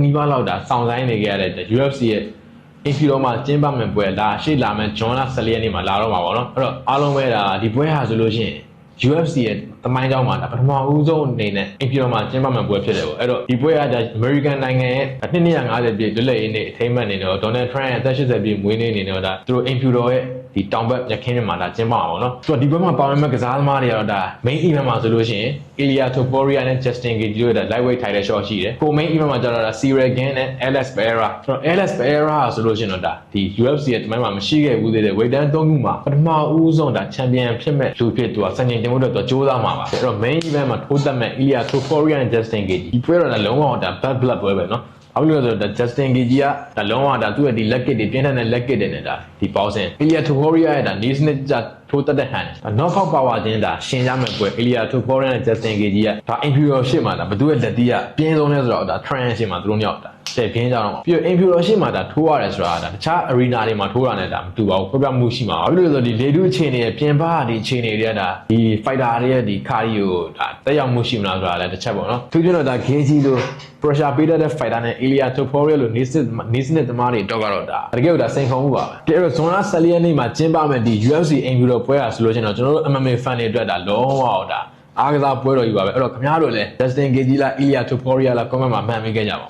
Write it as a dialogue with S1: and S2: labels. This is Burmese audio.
S1: နီးပါးလောက်ဒါစောင့်ဆိုင်နေကြရတဲ့ UFC ရဲ့ Imperial မှာကျင်းပမယ်ပွဲဒါရှေ့လာမယ်ဂျွန်လ14ရက်နေ့မှာလာတော့မှာပေါ့နော်အဲ့တော့အားလုံးပဲဒါဒီပွဲဟာဆိုလို့ရှိရင် UFC ရဲ့သမိုင်းကြောင်းမှာဒါပထမဦးဆုံးအနေနဲ့ Imperial မှာကျင်းပမယ်ပွဲဖြစ်တယ်ပေါ့အဲ့တော့ဒီပွဲကဒါ American နိုင်ငံရဲ့250ပြည့်လွတ်လပ်ရေးနေ့အထိမ်းအမှတ်အနေနဲ့တော့ Donald Trump ရဲ့အသက်80ပြည့်မွေးနေ့အနေနဲ့တော့ဒါသူတို့ Imperial ရဲ့ဒီတောင်ဘက်ရခင်းတွေမှာဒါကျင်းပမှာပေါ့နော်ဆိုတော့ဒီပွဲမှာပါဝင်မဲ့ကစားသမားတွေကတော့ဒါ main event မှာဆိုလို့ရှိရင် Ilia Topuria နဲ့ Justin Gaethje တို့ဒါ lightweight title shot ရှိတယ်ကို main event မှာကျတော့ဒါ Ciryl Gane နဲ့ Alex Pereira ဆိုတော့ Alex Pereira ဆိုလို့ရှိရင်တော့ဒါဒီ UFC ရဲ့တမိုင်းမှာမရှိခဲ့ဘူးသေးတဲ့ weight တန်း3ခုမှာပထမဦးဆုံးဒါ champion ဖြစ်မဲ့လူဖြစ်သူကစံချိန်တင်ဖို့တော့ကြိုးစားမှာပါအဲ့တော့ main event မှာထိုးသက်မဲ့ Ilia Topuria နဲ့ Justin Gaethje ဒီပွဲတော့လုံးဝဒါ bad blood ပွဲပဲเนาะအခုလို့ဆိုတော့ Justin Gaethje ကဒါလုံးဝဒါသူ့ရဲ့ဒီ leg kick တွေပြင်းထန်တဲ့ leg kick တွေနဲ့ဒါဒီပေါင်းစင် Ilia Topuria ရဲ့ဒါ knee snap ထိုးတက်တဲ့ hand knockout power ချင်းဒါရှင်ရမယ်ပွဲ Ilia Topuria နဲ့ Justin Gaethje ကဒါ Imperial ရှေ့မှာဒါဘသူရဲ့လက်တီးကပြင်းဆုံးလဲဆိုတော့ဒါ Trent ရှေ့မှာသူတို့ညောက်တာတဲ့ပြင်းကြတော့ပြီးတော့ Imperial ရှေ့မှာဒါထိုးရတယ်ဆိုတာဒါတခြား arena တွေမှာထိုးတာနဲ့ဒါမတူပါဘူးပြပြမှုရှိမှာဘာလို့လဲဆိုတော့ဒီလေတူးအခြေအနေရဲ့ပြင်ပကဒီအခြေအနေတွေကဒါဒီ fighter တွေရဲ့ဒီ cardio ဒါတက်ရောက်မှုရှိမလားဆိုတာလည်းတစ်ချက်ပေါ့နော်သူပြတော့ဒါ Gaethje လို့ pressure ပေးတဲ့ fighter နဲ့ Ilia Topuria လို့ knee snap သမားတွေတော့ကတော့ဒါတကယ်လို့ဒါစိန်ခေါ်မှုပါပဲဒီတော့ဇွန်လ14ရက်နေ့မှာကျင်းပမယ်ဒီ UFC Imperial ပွဲရဆိုလို့ရှိရင်တော့ကျွန်တော်တို့ MMA fan တွေအတွက်ဒါလုံးဝဒါအားကစားပွဲတော်ကြီးပါပဲအဲ့တော့ခင်ဗျားတို့လည်း Justin Gaethje လား Ilia Topuria လား comment မှာမှတ်မိခဲ့ကြပါဦး